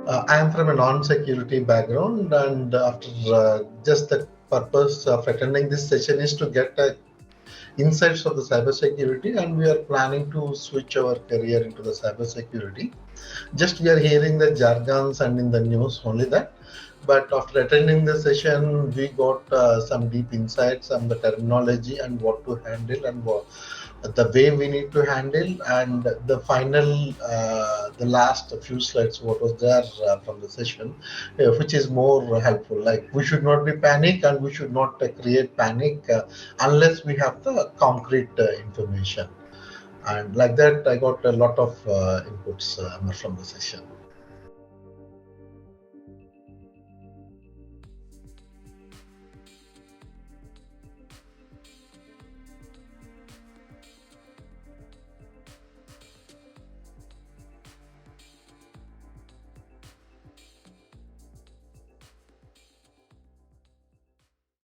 I am from a non-security background, and after just the purpose of attending this session is to get insights of the cybersecurity, and we are planning to switch our career into the cybersecurity. Just we are hearing the jargons and in the news only that. But after attending the session, we got some deep insights on the terminology and what to handle and the way we need to handle, and the final the last few slides what was there from the session, which is more helpful. Like, we should not be panic, and we should not create panic unless we have the concrete information. And like that, I got a lot of inputs from the session.